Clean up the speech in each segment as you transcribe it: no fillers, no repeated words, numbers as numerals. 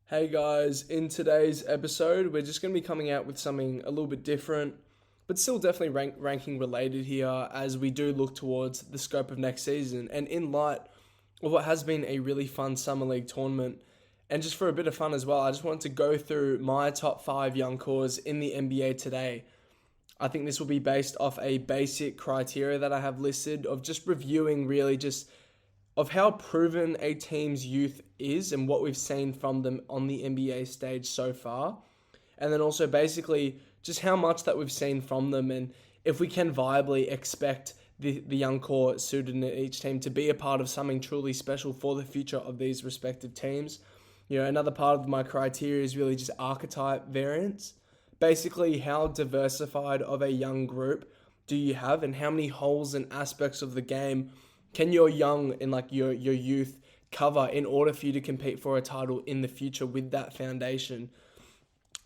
Hey guys, in today's episode, we're just going to be coming out with something a little bit different, but still definitely ranking related here as we do look towards the scope of next season. And in light of what has been a really fun Summer League tournament, and just for a bit of fun as well, I just wanted to go through my top 5 young cores in the NBA today. I think this will be based off a basic criteria that I have listed of just reviewing really just of how proven a team's youth is and what we've seen from them on the NBA stage so far. And then also basically just how much that we've seen from them and if we can viably expect the young core suited in each team to be a part of something truly special for the future of these respective teams. Another part of my criteria is really just archetype variance. Basically, how diversified of a young group do you have and how many holes and aspects of the game can your young and your youth cover in order for you to compete for a title in the future with that foundation?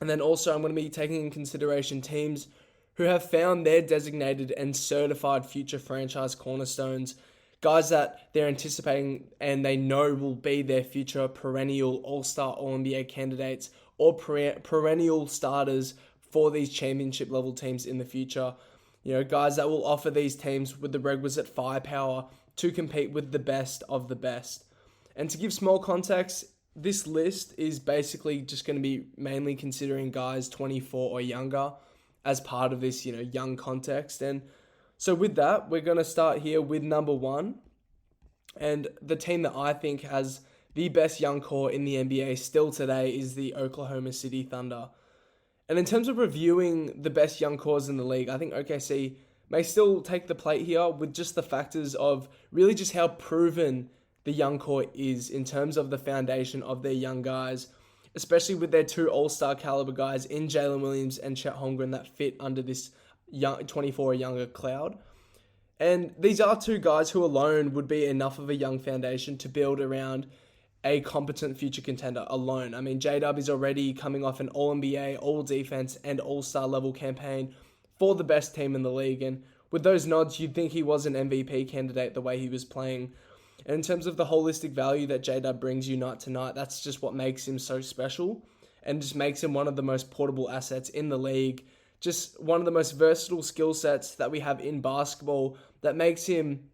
And then also I'm going to be taking in consideration teams who have found their designated and certified future franchise cornerstones, guys that they're anticipating and they know will be their future perennial All-Star All-NBA candidates or perennial starters for these championship level teams in the future. Guys that will offer these teams with the requisite firepower to compete with the best of the best. And to give small context, this list is basically just going to be mainly considering guys 24 or younger as part of this, young context. And so with that, we're going to start here with number 1. And the team that I think has the best young core in the NBA still today is the Oklahoma City Thunder. And in terms of reviewing the best young cores in the league, I think OKC may still take the plate here with just the factors of really just how proven the young core is in terms of the foundation of their young guys, especially with their 2 all-star caliber guys in Jalen Williams and Chet Holmgren that fit under this young 24 or younger cloud. And these are 2 guys who alone would be enough of a young foundation to build around a competent future contender alone. I mean, J-Dub is already coming off an All-NBA, All-Defense, and All-Star level campaign for the best team in the league. And with those nods, you'd think he was an MVP candidate the way he was playing. And in terms of the holistic value that J-Dub brings you night to night, that's just what makes him so special and just makes him one of the most portable assets in the league. Just one of the most versatile skill sets that we have in basketball that makes him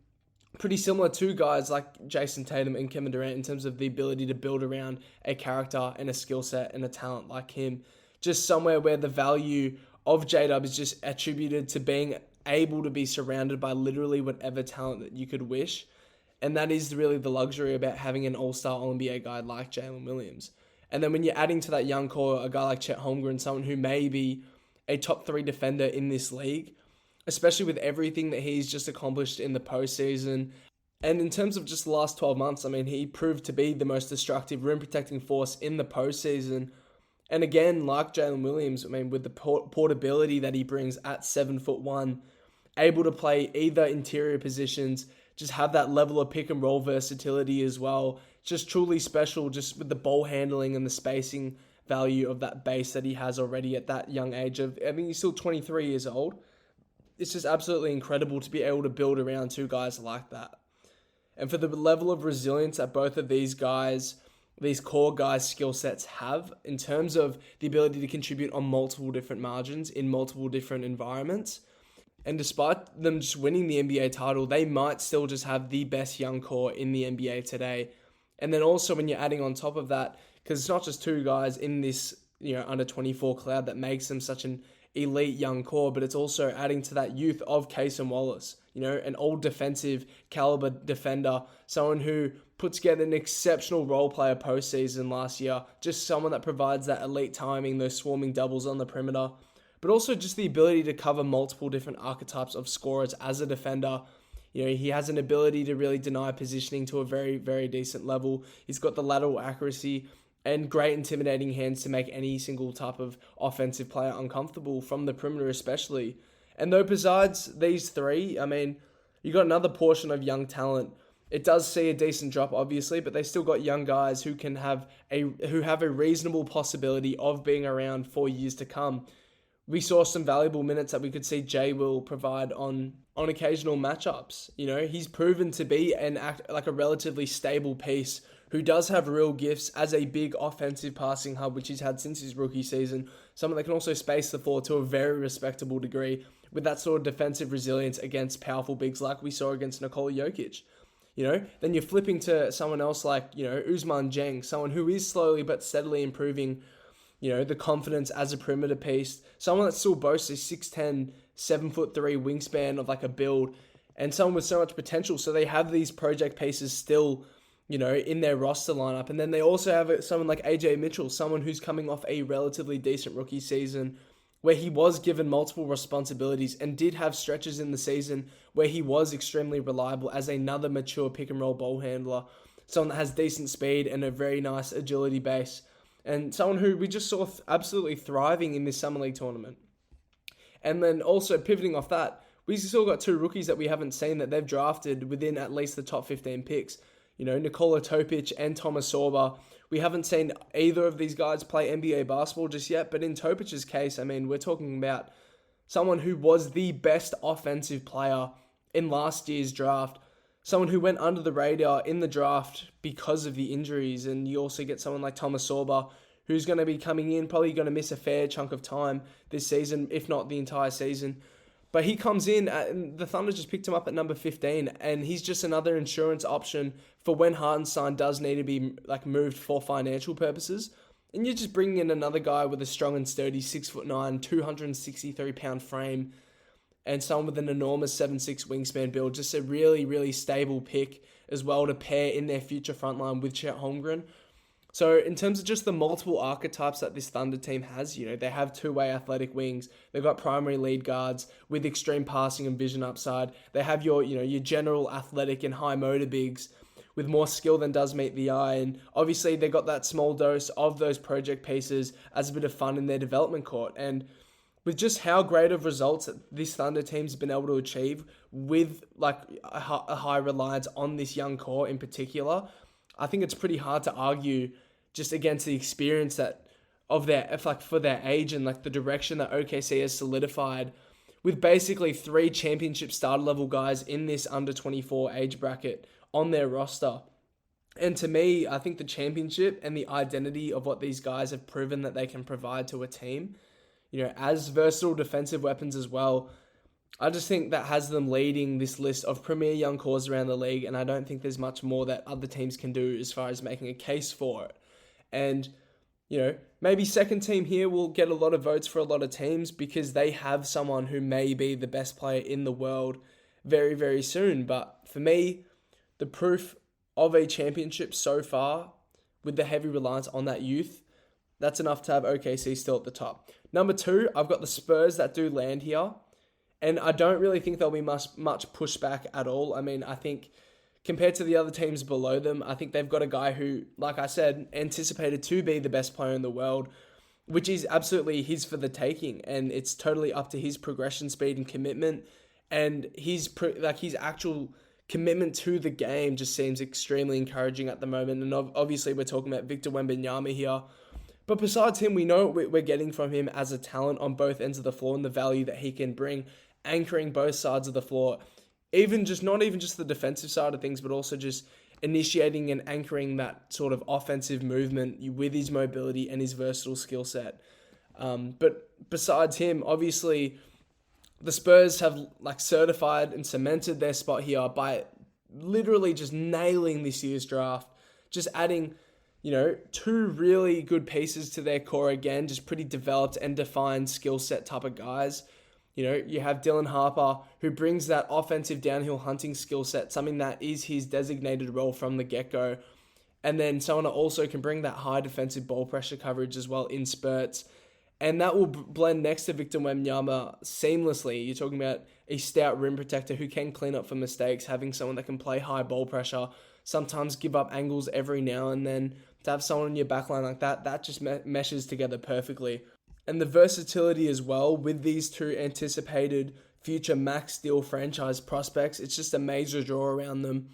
pretty similar to guys like Jason Tatum and Kevin Durant in terms of the ability to build around a character and a skill set and a talent like him. Just somewhere where the value of J-Dub is just attributed to being able to be surrounded by literally whatever talent that you could wish. And that is really the luxury about having an all-star All-NBA guy like Jalen Williams. And then when you're adding to that young core a guy like Chet Holmgren, someone who may be a top 3 defender in this league, especially with everything that he's just accomplished in the postseason. And in terms of just the last 12 months, I mean, he proved to be the most destructive rim-protecting force in the postseason. And again, like Jalen Williams, I mean, with the portability that he brings at 7'1", able to play either interior positions, just have that level of pick and roll versatility as well. Just truly special, just with the ball handling and the spacing value of that base that he has already at that young age of, I mean, he's still 23 years old. It's just absolutely incredible to be able to build around 2 guys like that. And for the level of resilience that both of these guys, these core guys' skill sets have in terms of the ability to contribute on multiple different margins in multiple different environments. And despite them just winning the NBA title, they might still just have the best young core in the NBA today. And then also when you're adding on top of that, because it's not just 2 guys in this, under 24 cloud that makes them such an elite young core, but it's also adding to that youth of Case and Wallace, an old defensive caliber defender, someone who put together an exceptional role player postseason last year, just someone that provides that elite timing, those swarming doubles on the perimeter, but also just the ability to cover multiple different archetypes of scorers as a defender. He has an ability to really deny positioning to a very, very decent level. He's got the lateral accuracy and great intimidating hands to make any single type of offensive player uncomfortable from the perimeter especially. And though besides these 3, I mean, you got another portion of young talent. It does see a decent drop, obviously, but they still got young guys who have a reasonable possibility of being around for years to come. We saw some valuable minutes that we could see Jay will provide on occasional matchups. He's proven to be a relatively stable piece who does have real gifts as a big offensive passing hub, which he's had since his rookie season. Someone that can also space the floor to a very respectable degree with that sort of defensive resilience against powerful bigs like we saw against Nikola Jokic. Then you're flipping to someone else like, Ousmane Dieng, someone who is slowly but steadily improving, the confidence as a perimeter piece. Someone that still boasts a 6'10", 7'3" wingspan of like a build, and someone with so much potential. So they have these project pieces still, in their roster lineup. And then they also have someone like AJ Mitchell, someone who's coming off a relatively decent rookie season where he was given multiple responsibilities and did have stretches in the season where he was extremely reliable as another mature pick and roll ball handler, someone that has decent speed and a very nice agility base, and someone who we just saw absolutely thriving in this Summer League tournament. And then also pivoting off that, we still got two rookies that we haven't seen that they've drafted within at least the top 15 picks. Nikola Topic and Thomas Sorba. We haven't seen either of these guys play NBA basketball just yet, but in Topic's case, we're talking about someone who was the best offensive player in last year's draft, someone who went under the radar in the draft because of the injuries, and you also get someone like Thomas Sorba, who's going to be coming in, probably going to miss a fair chunk of time this season, if not the entire season. But he comes in, and the Thunder just picked him up at number 15, and he's just another insurance option for when Hartenstein does need to be moved for financial purposes. And you're just bringing in another guy with a strong and sturdy 6'9", 263-pound frame, and someone with an enormous 7'6" wingspan build. Just a really, really stable pick as well to pair in their future frontline with Chet Holmgren. So in terms of just the multiple archetypes that this Thunder team has, they have two-way athletic wings. They've got primary lead guards with extreme passing and vision upside. They have your general athletic and high motor bigs with more skill than does meet the eye. And obviously they got that small dose of those project pieces as a bit of fun in their development court. And with just how great of results that this Thunder team's been able to achieve with a high reliance on this young core in particular, I think it's pretty hard to argue just against the experience for their age and the direction that OKC has solidified with basically 3 championship starter level guys in this under 24 age bracket on their roster. And to me, I think the championship and the identity of what these guys have proven that they can provide to a team, as versatile defensive weapons as well, I just think that has them leading this list of premier young cores around the league, and I don't think there's much more that other teams can do as far as making a case for it. And, maybe second team here will get a lot of votes for a lot of teams because they have someone who may be the best player in the world very, very soon. But for me, the proof of a championship so far with the heavy reliance on that youth, that's enough to have OKC still at the top. Number 2, I've got the Spurs that do land here. And I don't really think there'll be much pushback at all. I think compared to the other teams below them, I think they've got a guy who, like I said, anticipated to be the best player in the world, which is absolutely his for the taking. And it's totally up to his progression speed and commitment. And his actual commitment to the game just seems extremely encouraging at the moment. And obviously we're talking about Victor Wembanyama here. But besides him, we know what we're getting from him as a talent on both ends of the floor and the value that he can bring, anchoring both sides of the floor. Not even just the defensive side of things, but also just initiating and anchoring that sort of offensive movement with his mobility and his versatile skill set. But besides him, obviously, the Spurs have certified and cemented their spot here by literally just nailing this year's draft, just adding 2 really good pieces to their core again, just pretty developed and defined skill set type of guys. You have Dylan Harper, who brings that offensive downhill hunting skill set, something that is his designated role from the get-go. And then someone that also can bring that high defensive ball pressure coverage as well in spurts. And that will blend next to Victor Wembanyama seamlessly. You're talking about a stout rim protector who can clean up for mistakes, having someone that can play high ball pressure, sometimes give up angles every now and then. To have someone in your backline like that just meshes together perfectly. And the versatility as well with these 2 anticipated future max deal franchise prospects, it's just a major draw around them.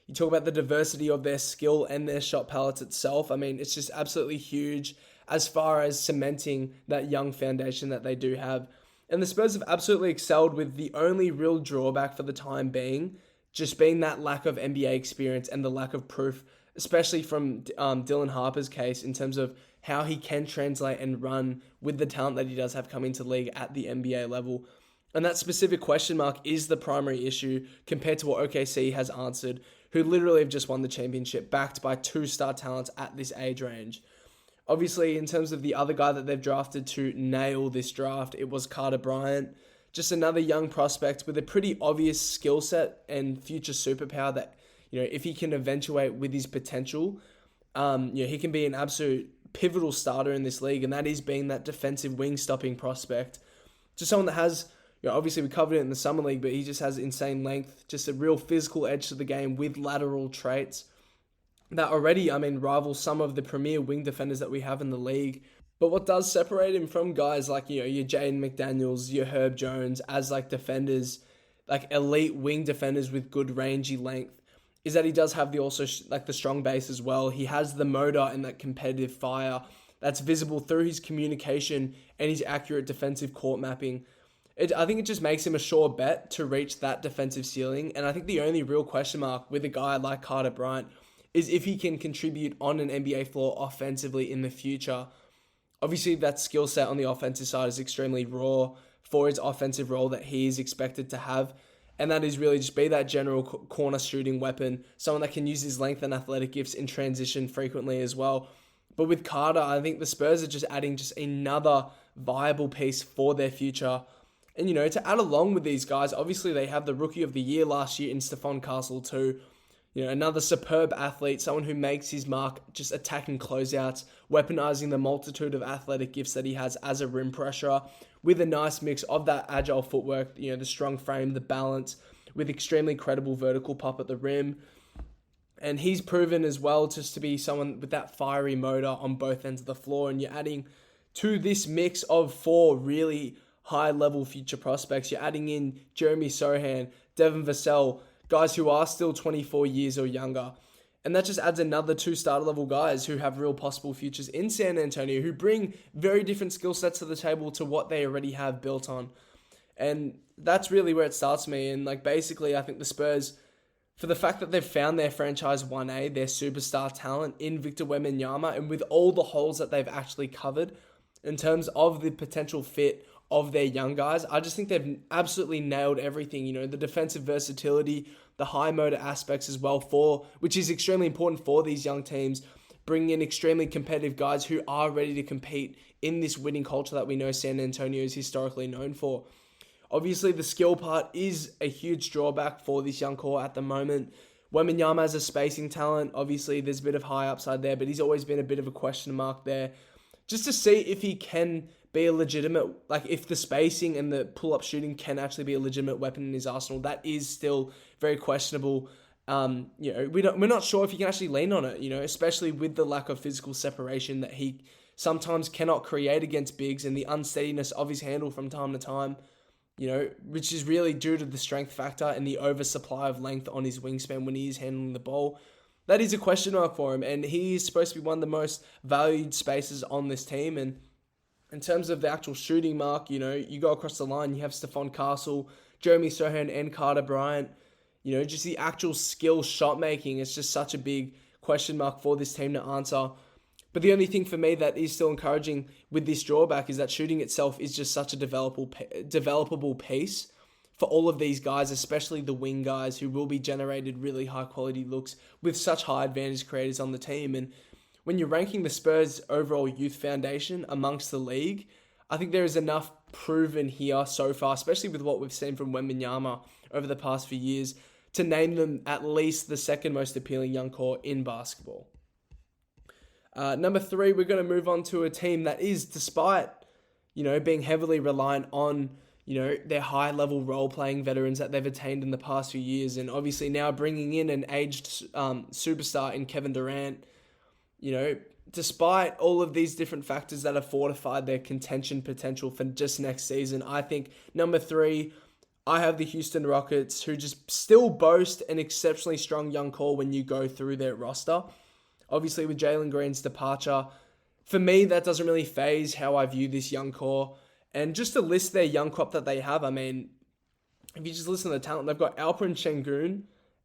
You talk about the diversity of their skill and their shot palettes itself. It's just absolutely huge as far as cementing that young foundation that they do have. And the Spurs have absolutely excelled with the only real drawback for the time being just being that lack of NBA experience and the lack of proof especially from Dylan Harper's case in terms of how he can translate and run with the talent that he does have coming to the league at the NBA level. And that specific question mark is the primary issue compared to what OKC has answered, who literally have just won the championship, backed by 2-star talents at this age range. Obviously, in terms of the other guy that they've drafted to nail this draft, it was Carter Bryant. Just another young prospect with a pretty obvious skill set and future superpower that, if he can eventuate with his potential, he can be an absolute pivotal starter in this league, and that is being that defensive wing-stopping prospect. Just someone that has, obviously we covered it in the Summer League, but he just has insane length, just a real physical edge to the game with lateral traits that already, rival some of the premier wing defenders that we have in the league. But what does separate him from guys like, your Jaden McDaniels, your Herb Jones, as like defenders, like elite wing defenders with good rangy length, is that he does have the strong base as well. He has the motor and that competitive fire that's visible through his communication and his accurate defensive court mapping. I think it just makes him a sure bet to reach that defensive ceiling. And I think the only real question mark with a guy like Carter Bryant is if he can contribute on an NBA floor offensively in the future. Obviously, that skill set on the offensive side is extremely raw for his offensive role that he is expected to have. And that is really just be that general corner shooting weapon, someone that can use his length and athletic gifts in transition frequently as well. But with Carter, I think the Spurs are just adding just another viable piece for their future. And, to add along with these guys, obviously they have the Rookie of the Year last year in Stephon Castle too. Another superb athlete, someone who makes his mark just attacking closeouts, weaponizing the multitude of athletic gifts that he has as a rim pressure, with a nice mix of that agile footwork, the strong frame, the balance, with extremely credible vertical pop at the rim. And he's proven as well just to be someone with that fiery motor on both ends of the floor. And you're adding to this mix of 4 really high-level future prospects. You're adding in Jeremy Sohan, Devin Vassell, guys who are still 24 years or younger. And that just adds another 2 starter level guys who have real possible futures in San Antonio, who bring very different skill sets to the table to what they already have built on. And that's really where it starts for me. And basically, I think the Spurs, for the fact that they've found their franchise 1A, their superstar talent in Victor Wembanyama, and with all the holes that they've actually covered in terms of the potential fit of their young guys, I just think they've absolutely nailed everything. The defensive versatility, the high motor aspects as well, which is extremely important for these young teams, bringing in extremely competitive guys who are ready to compete in this winning culture that we know San Antonio is historically known for. Obviously, the skill part is a huge drawback for this young core at the moment. Wembanyama has a spacing talent. Obviously, there's a bit of high upside there, but he's always been a bit of a question mark there. Just to see if he can be a legitimate, if the spacing and the pull-up shooting can actually be a legitimate weapon in his arsenal, that is still very questionable. We're not sure if he can actually lean on it, especially with the lack of physical separation that he sometimes cannot create against bigs and the unsteadiness of his handle from time to time, which is really due to the strength factor and the oversupply of length on his wingspan when he is handling the ball. That is a question mark for him, and he is supposed to be one of the most valued spaces on this team. And in terms of the actual shooting mark, you go across the line, you have Stephon Castle, Jeremy Sohan, and Carter Bryant. Just the actual skill shot making is just such a big question mark for this team to answer. But the only thing for me that is still encouraging with this drawback is that shooting itself is just such a developable piece for all of these guys, especially the wing guys who will be generated really high quality looks with such high advantage creators on the team. And when you're ranking the Spurs' overall youth foundation amongst the league, I think there is enough proven here so far, especially with what we've seen from Wembanyama over the past few years, to name them at least the second most appealing young core in basketball. Number 3, we're going to move on to a team that is, despite, being heavily reliant on, their high-level role-playing veterans that they've attained in the past few years, and obviously now bringing in an aged superstar in Kevin Durant, despite all of these different factors that have fortified their contention potential for just next season, I think number 3, I have the Houston Rockets, who just still boast an exceptionally strong young core when you go through their roster. Obviously, with Jalen Green's departure, for me, that doesn't really phase how I view this young core. And just to list their young crop that they have, if you just listen to the talent, they've got Alperen Şengün,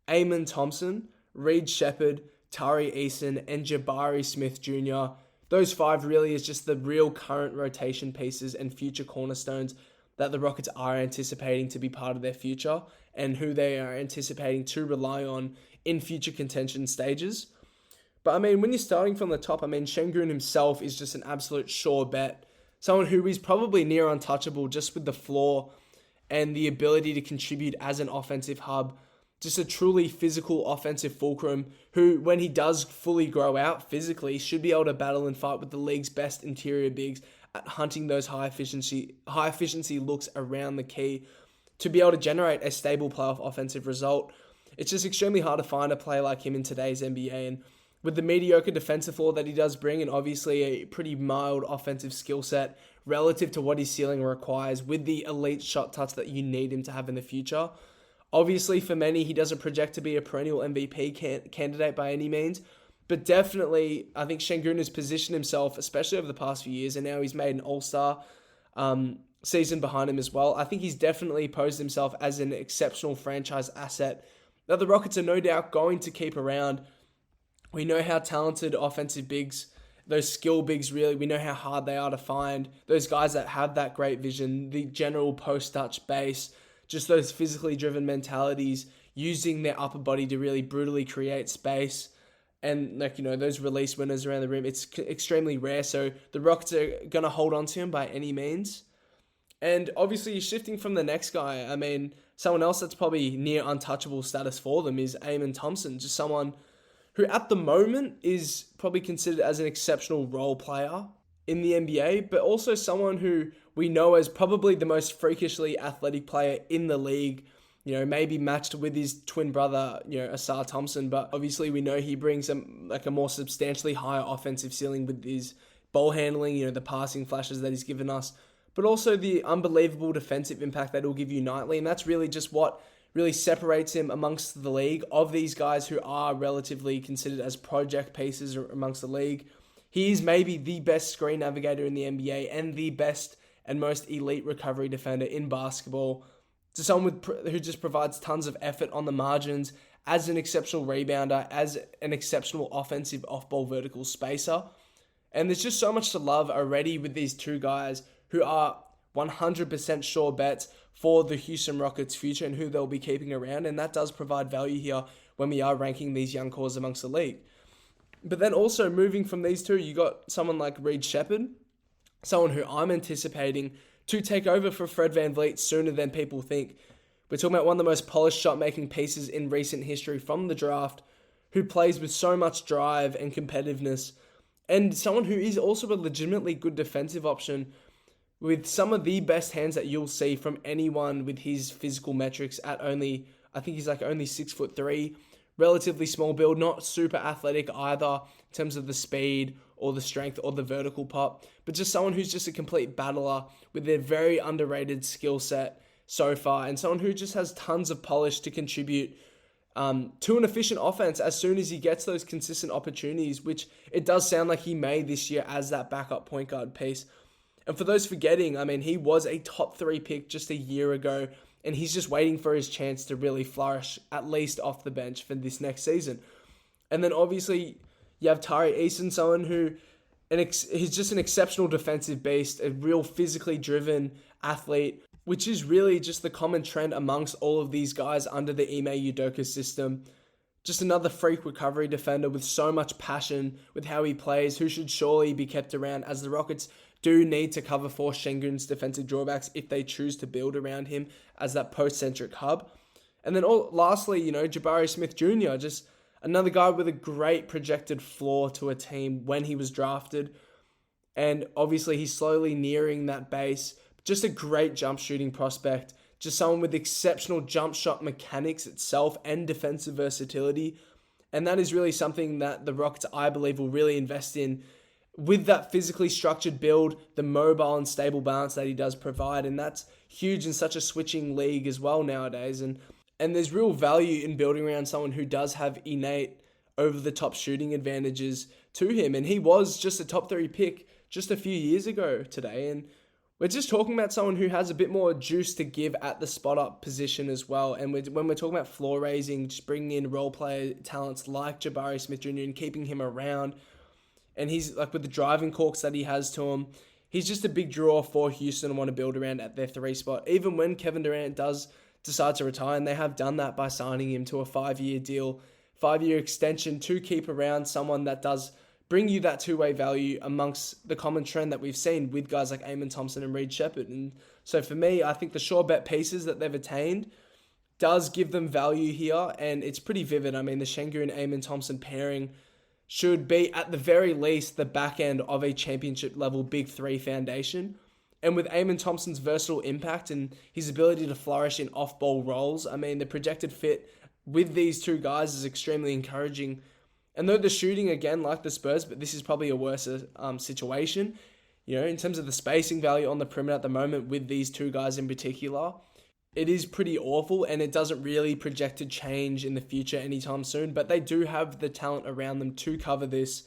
Amon Thompson, Reed Shepherd, Tari Eason, and Jabari Smith Jr. Those 5 really is just the real current rotation pieces and future cornerstones that the Rockets are anticipating to be part of their future and who they are anticipating to rely on in future contention stages. But I mean, when you're starting from the top, I mean, Şengün himself is just an absolute sure bet. Someone who is probably near untouchable just with the floor and the ability to contribute as an offensive hub. Just a truly physical offensive fulcrum who, when he does fully grow out physically, should be able to battle and fight with the league's best interior bigs at hunting those high efficiency looks around the key to be able to generate a stable playoff offensive result. It's just extremely hard to find a player like him in today's NBA, and with the mediocre defensive floor that he does bring, and obviously a pretty mild offensive skill set relative to what his ceiling requires, with the elite shot touch that you need him to have in the future. Obviously, for many, he doesn't project to be a perennial MVP candidate by any means, but definitely, I think Şengün has positioned himself, especially over the past few years, and now he's made an all-star season behind him as well. I think he's definitely posed himself as an exceptional franchise asset that the Rockets are no doubt going to keep around. We know how talented offensive bigs, those skill bigs really, we know how hard they are to find. Those guys that have that great vision, the general post-touch base, just those physically driven mentalities, using their upper body to really brutally create space. And those release winners around the rim, it's extremely rare. So the Rockets are going to hold on to him by any means. And obviously shifting from the next guy, I mean, someone else that's probably near untouchable status for them is Amen Thompson. Just someone who at the moment is probably considered as an exceptional role player in the NBA, but also someone who we know as probably the most freakishly athletic player in the league, maybe matched with his twin brother, Asar Thompson, but obviously we know he brings a more substantially higher offensive ceiling with his ball handling, the passing flashes that he's given us, but also the unbelievable defensive impact that he'll give you nightly, and that's really just what really separates him amongst the league of these guys who are relatively considered as project pieces amongst the league. He is maybe the best screen navigator in the NBA and the best and most elite recovery defender in basketball. To someone who just provides tons of effort on the margins, as an exceptional rebounder, as an exceptional offensive off-ball vertical spacer. And there's just so much to love already with these two guys who are 100% sure bets for the Houston Rockets' future and who they'll be keeping around. And that does provide value here when we are ranking these young cores amongst the league. But then also moving from these two, you got someone like Reed Shepherd, someone who I'm anticipating to take over for Fred VanVleet sooner than people think. We're talking about one of the most polished shot-making pieces in recent history from the draft, who plays with so much drive and competitiveness, and someone who is also a legitimately good defensive option with some of the best hands that you'll see from anyone with his physical metrics at only 6'3", relatively small build, not super athletic either in terms of the speed or the strength or the vertical pop, but just someone who's just a complete battler with a very underrated skill set so far, and someone who just has tons of polish to contribute to an efficient offense as soon as he gets those consistent opportunities, which it does sound like he may this year as that backup point guard piece. And for those forgetting, I mean, he was a top 3 pick just a year ago, and he's just waiting for his chance to really flourish, at least off the bench for this next season. And then obviously you have Tari Eason, someone who he's just an exceptional defensive beast, a real physically driven athlete, which is really just the common trend amongst all of these guys under the Ime Udoka system. Just another freak recovery defender with so much passion with how he plays, who should surely be kept around, as the Rockets do need to cover for Şengün's defensive drawbacks if they choose to build around him as that post-centric hub. And then lastly, Jabari Smith Jr., just another guy with a great projected floor to a team when he was drafted. And obviously he's slowly nearing that base. Just a great jump shooting prospect. Just someone with exceptional jump shot mechanics itself and defensive versatility. And that is really something that the Rockets, I believe, will really invest in with that physically structured build, the mobile and stable balance that he does provide. And that's huge in such a switching league as well nowadays. And there's real value in building around someone who does have innate over-the-top shooting advantages to him. And he was just a top 3 pick just a few years ago today. And we're just talking about someone who has a bit more juice to give at the spot-up position as well. And when we're talking about floor raising, just bringing in role player talents like Jabari Smith-Jr. and keeping him around, and he's like with the driving corks that he has to him, he's just a big draw for Houston to want to build around at their 3 spot. Even when Kevin Durant does decide to retire, and they have done that by signing him to a 5-year deal, 5-year extension to keep around someone that does bring you that two-way value amongst the common trend that we've seen with guys like Amen Thompson and Reed Shepherd. And so for me, I think the sure bet pieces that they've attained does give them value here, and it's pretty vivid. I mean, the Şengün and Amen Thompson pairing should be, at the very least, the back end of a championship-level Big Three foundation. And with Amen Thompson's versatile impact and his ability to flourish in off-ball roles, I mean, the projected fit with these two guys is extremely encouraging. And though the shooting, again, like the Spurs, but this is probably a worse situation, in terms of the spacing value on the perimeter at the moment with these two guys in particular, it is pretty awful, and it doesn't really project to change in the future anytime soon. But they do have the talent around them to cover this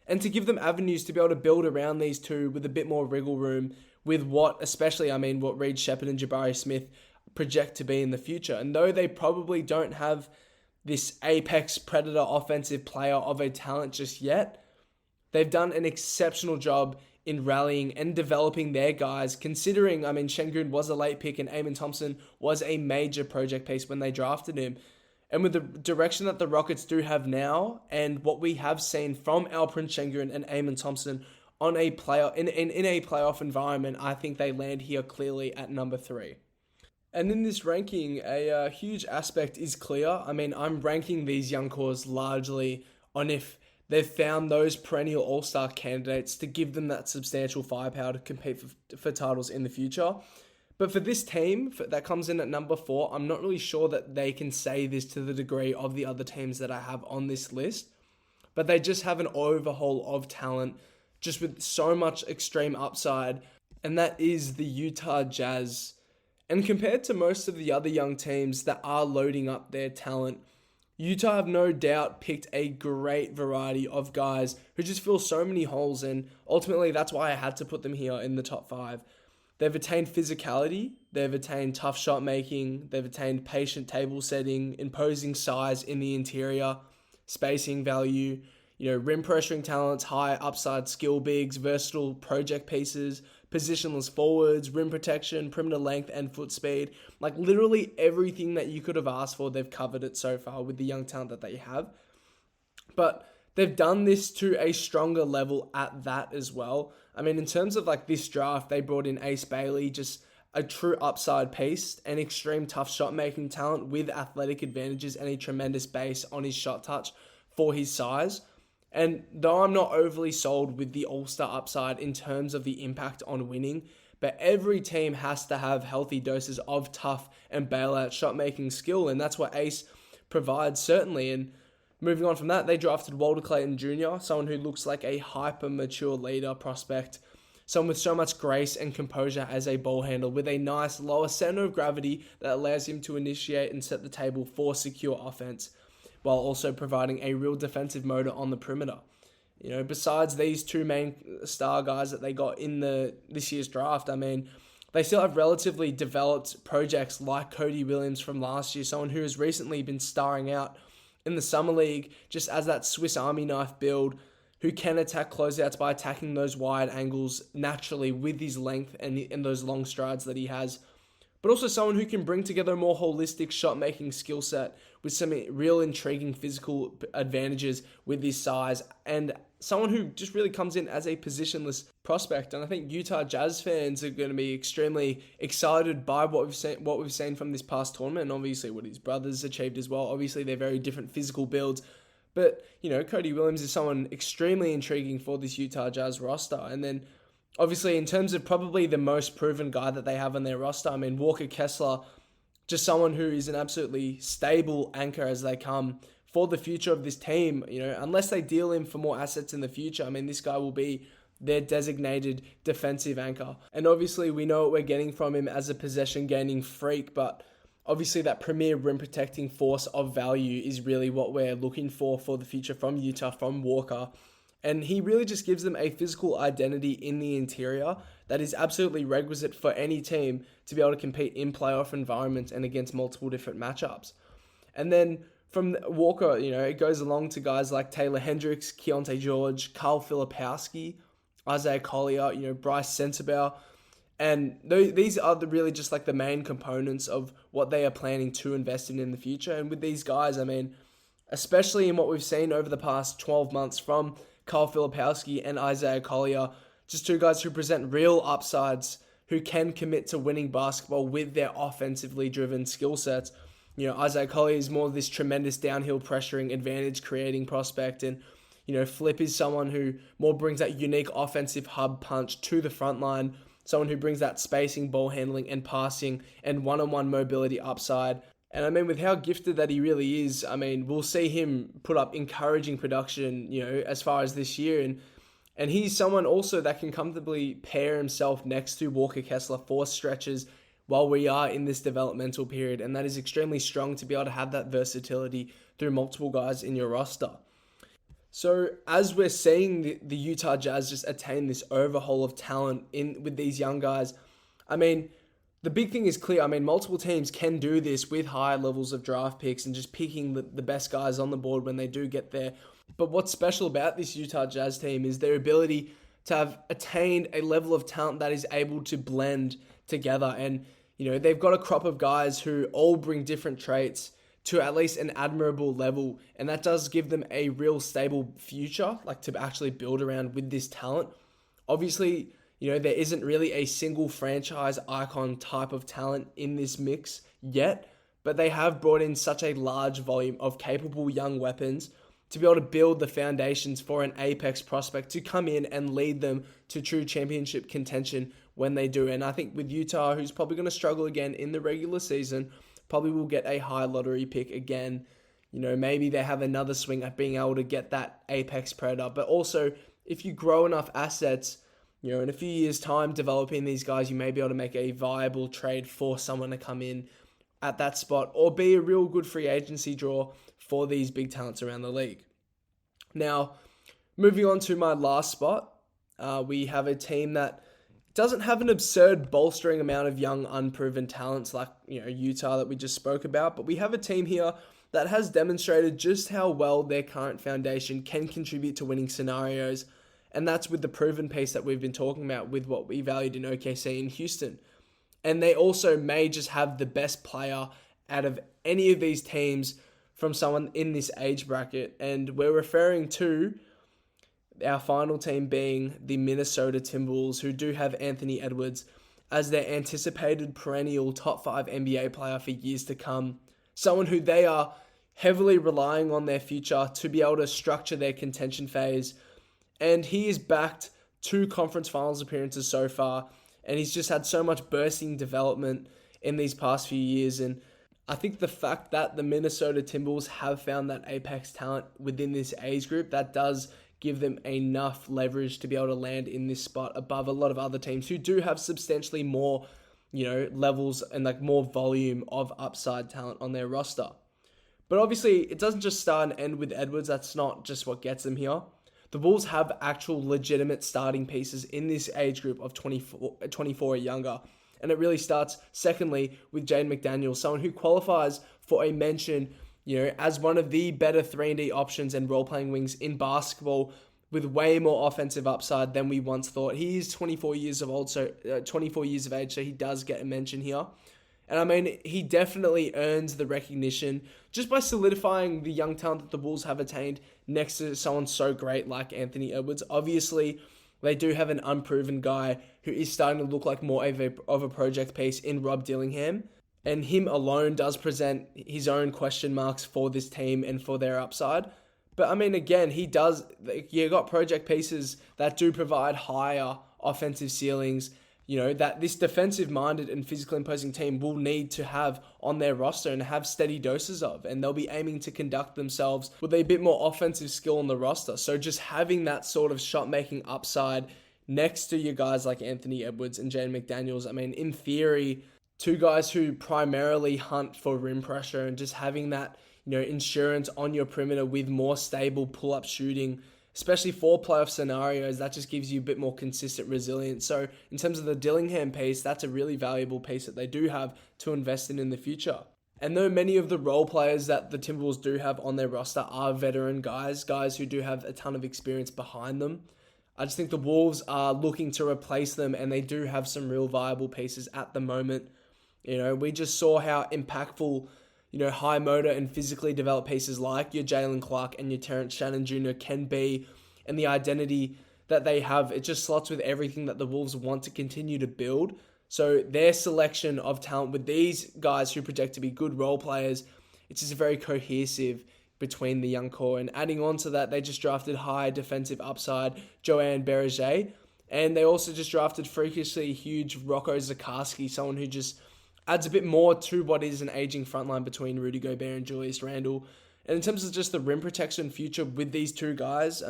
and to give them avenues to be able to build around these two with a bit more wriggle room with what Reed Shepherd and Jabari Smith project to be in the future. And though they probably don't have this apex predator offensive player of a talent just yet, they've done an exceptional job in rallying and developing their guys, considering, Şengün was a late pick and Amen Thompson was a major project piece when they drafted him. And with the direction that the Rockets do have now and what we have seen from Alperen Şengün and Amen Thompson on a player in a playoff environment, I think they land here clearly at number 3. And in this ranking, a huge aspect is clear. I'm ranking these young cores largely on if they've found those perennial all-star candidates to give them that substantial firepower to compete for titles in the future. But for this team that comes in at number 4, I'm not really sure that they can say this to the degree of the other teams that I have on this list. But they just have an overhaul of talent, just with so much extreme upside, and that is the Utah Jazz. And compared to most of the other young teams that are loading up their talent, Utah have no doubt picked a great variety of guys who just fill so many holes, and ultimately that's why I had to put them here in the top 5. They've attained physicality, they've attained tough shot making, they've attained patient table setting, imposing size in the interior, spacing value, rim pressuring talents, high upside skill bigs, versatile project pieces, positionless forwards, rim protection, perimeter length, and foot speed. Like literally everything that you could have asked for, they've covered it so far with the young talent that they have. But they've done this to a stronger level at that as well. In terms of this draft, they brought in Ace Bailey, just a true upside piece, and extreme tough shot making talent with athletic advantages and a tremendous base on his shot touch for his size. And though I'm not overly sold with the all-star upside in terms of the impact on winning, but every team has to have healthy doses of tough and bailout shot-making skill, and that's what Ace provides, certainly. And moving on from that, they drafted Walter Clayton Jr., someone who looks like a hyper-mature leader prospect, someone with so much grace and composure as a ball handler, with a nice lower center of gravity that allows him to initiate and set the table for secure offense, while also providing a real defensive motor on the perimeter. Besides these two main star guys that they got in this year's draft, they still have relatively developed projects like Cody Williams from last year, someone who has recently been starring out in the Summer League just as that Swiss Army knife build, who can attack closeouts by attacking those wide angles naturally with his length and those long strides that he has. But also someone who can bring together a more holistic shot-making skill set with some real intriguing physical advantages with his size, and someone who just really comes in as a positionless prospect. And I think Utah Jazz fans are going to be extremely excited by what we've seen from this past tournament, and obviously what his brothers achieved as well. Obviously, they're very different physical builds, but Cody Williams is someone extremely intriguing for this Utah Jazz roster. And then obviously, in terms of probably the most proven guy that they have on their roster, Walker Kessler, just someone who is an absolutely stable anchor as they come for the future of this team. Unless they deal him for more assets in the future, this guy will be their designated defensive anchor. And obviously, we know what we're getting from him as a possession-gaining freak, but obviously that premier rim-protecting force of value is really what we're looking for the future from Utah, from Walker. And he really just gives them a physical identity in the interior that is absolutely requisite for any team to be able to compete in playoff environments and against multiple different matchups. And then from Walker, it goes along to guys like Taylor Hendricks, Keontae George, Carl Filipowski, Isaiah Collier, Bryce Sensabaugh. And these are really just like the main components of what they are planning to invest in the future. And with these guys, especially in what we've seen over the past 12 months from Carl Filipowski and Isaiah Collier, just two guys who present real upsides, who can commit to winning basketball with their offensively driven skill sets. Isaiah Collier is more of this tremendous downhill pressuring, advantage creating prospect. And, Flip is someone who more brings that unique offensive hub punch to the front line, someone who brings that spacing, ball handling, and passing and one-on-one mobility upside. And with how gifted that he really is, we'll see him put up encouraging production, as far as this year. And he's someone also that can comfortably pair himself next to Walker Kessler for stretches while we are in this developmental period. And that is extremely strong to be able to have that versatility through multiple guys in your roster. So as we're seeing the Utah Jazz just attain this overhaul of talent with these young guys, the big thing is clear. Multiple teams can do this with high levels of draft picks and just picking the best guys on the board when they do get there. But what's special about this Utah Jazz team is their ability to have attained a level of talent that is able to blend together. And, they've got a crop of guys who all bring different traits to at least an admirable level. And that does give them a real stable future, to actually build around with this talent. Obviously, there isn't really a single franchise icon type of talent in this mix yet, but they have brought in such a large volume of capable young weapons to be able to build the foundations for an apex prospect to come in and lead them to true championship contention when they do. And I think with Utah, who's probably going to struggle again in the regular season, probably will get a high lottery pick again. Maybe they have another swing at being able to get that apex predator. But also, if you grow enough assets, in a few years' time, developing these guys, you may be able to make a viable trade for someone to come in at that spot or be a real good free agency draw for these big talents around the league. Now, moving on to my last spot, we have a team that doesn't have an absurd bolstering amount of young, unproven talents like, Utah that we just spoke about, but we have a team here that has demonstrated just how well their current foundation can contribute to winning scenarios. And that's with the proven piece that we've been talking about with what we valued in OKC and Houston. And they also may just have the best player out of any of these teams from someone in this age bracket. And we're referring to our final team being the Minnesota Timberwolves, who do have Anthony Edwards as their anticipated perennial top 5 NBA player for years to come. Someone who they are heavily relying on their future to be able to structure their contention phase. And he has backed 2 conference finals appearances so far. And he's just had so much bursting development in these past few years. And I think the fact that the Minnesota Timberwolves have found that apex talent within this age group, that does give them enough leverage to be able to land in this spot above a lot of other teams who do have substantially more, levels and more volume of upside talent on their roster. But obviously, it doesn't just start and end with Edwards. That's not just what gets them here. The Wolves have actual legitimate starting pieces in this age group of 24 or younger. And it really starts, secondly, with Jaden McDaniels, someone who qualifies for a mention, as one of the better 3-and-D options and role-playing wings in basketball with way more offensive upside than we once thought. He is 24 years of age, so he does get a mention here. And he definitely earns the recognition just by solidifying the young talent that the Wolves have attained next to someone so great like Anthony Edwards. Obviously, they do have an unproven guy who is starting to look like more of a project piece in Rob Dillingham. And him alone does present his own question marks for this team and for their upside. But again, you got project pieces that do provide higher offensive ceilings, that this defensive-minded and physically imposing team will need to have on their roster and have steady doses of. And they'll be aiming to conduct themselves with a bit more offensive skill on the roster. So just having that sort of shot-making upside next to your guys like Anthony Edwards and Jaden McDaniels, in theory, 2 guys who primarily hunt for rim pressure and just having that, insurance on your perimeter with more stable pull-up shooting especially for playoff scenarios. That just gives you a bit more consistent resilience. So in terms of the Dillingham piece, that's a really valuable piece that they do have to invest in the future. And though many of the role players that the Timberwolves do have on their roster are veteran guys who do have a ton of experience behind them, I just think the Wolves are looking to replace them, and they do have some real viable pieces at the moment. We just saw how impactful, high motor and physically developed pieces like your Jalen Clark and your Terrence Shannon Jr. can be, and the identity that they have, it just slots with everything that the Wolves want to continue to build. So their selection of talent with these guys who project to be good role players, it's just very cohesive between the young core. And adding on to that, they just drafted high defensive upside Joanne Berger, and they also just drafted freakishly huge Rocco Zakarsky, someone who just adds a bit more to what is an aging frontline between Rudy Gobert and Julius Randle. And in terms of just the rim protection future with these two guys,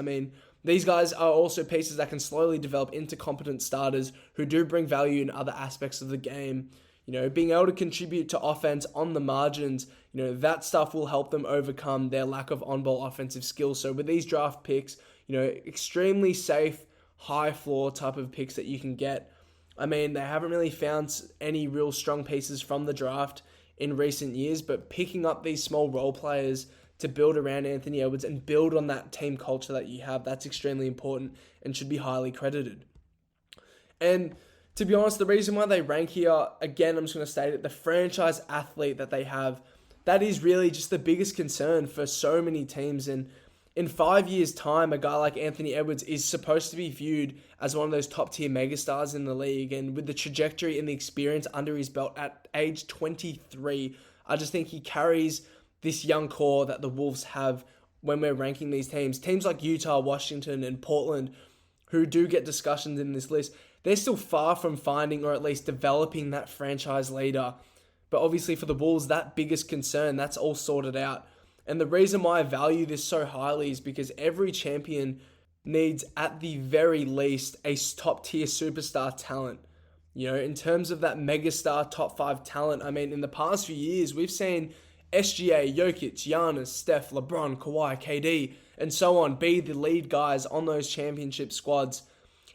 these guys are also pieces that can slowly develop into competent starters who do bring value in other aspects of the game. Being able to contribute to offense on the margins, that stuff will help them overcome their lack of on-ball offensive skills. So with these draft picks, extremely safe, high floor type of picks that you can get. They haven't really found any real strong pieces from the draft in recent years, but picking up these small role players to build around Anthony Edwards and build on that team culture that you have, that's extremely important and should be highly credited. And to be honest, the reason why they rank here, again, I'm just going to state it, the franchise athlete that they have, that is really just the biggest concern for so many teams. And in 5 years' time, a guy like Anthony Edwards is supposed to be viewed as one of those top-tier megastars in the league. And with the trajectory and the experience under his belt at age 23, I just think he carries this young core that the Wolves have when we're ranking these teams. Teams like Utah, Washington, and Portland, who do get discussions in this list, they're still far from finding or at least developing that franchise leader. But obviously for the Wolves, that biggest concern, that's all sorted out. And the reason why I value this so highly is because every champion needs, at the very least, a top-tier superstar talent. In terms of that megastar top 5 talent, in the past few years, we've seen SGA, Jokic, Giannis, Steph, LeBron, Kawhi, KD, and so on be the lead guys on those championship squads.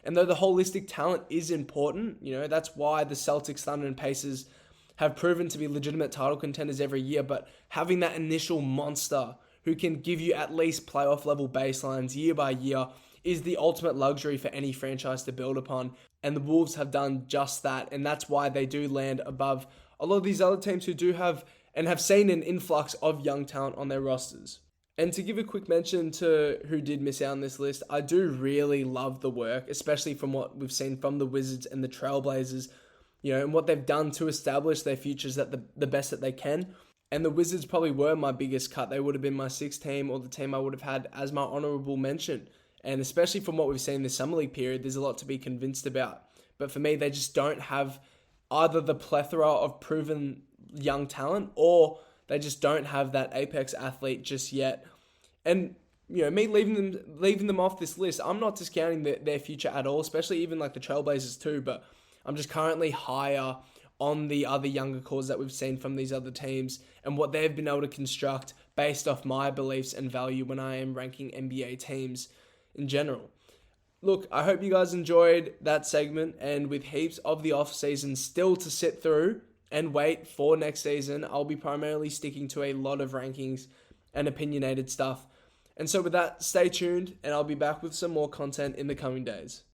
And though the holistic talent is important, that's why the Celtics, Thunder, and Pacers have proven to be legitimate title contenders every year, but having that initial monster who can give you at least playoff level baselines year by year is the ultimate luxury for any franchise to build upon. And the Wolves have done just that, and that's why they do land above a lot of these other teams who do have and have seen an influx of young talent on their rosters. And to give a quick mention to who did miss out on this list, I do really love the work, especially from what we've seen from the Wizards and the Trailblazers, and what they've done to establish their futures at the best that they can. And the Wizards probably were my biggest cut. They would have been my 6th team, or the team I would have had as my honorable mention. And especially from what we've seen this Summer League period, there's a lot to be convinced about. But for me, they just don't have either the plethora of proven young talent, or they just don't have that apex athlete just yet. And me leaving them off this list, I'm not discounting their future at all, especially even like the Trailblazers too, but I'm just currently higher on the other younger cores that we've seen from these other teams and what they've been able to construct based off my beliefs and value when I am ranking NBA teams in general. Look, I hope you guys enjoyed that segment, and with heaps of the off-season still to sit through and wait for next season, I'll be primarily sticking to a lot of rankings and opinionated stuff. And so with that, stay tuned, and I'll be back with some more content in the coming days.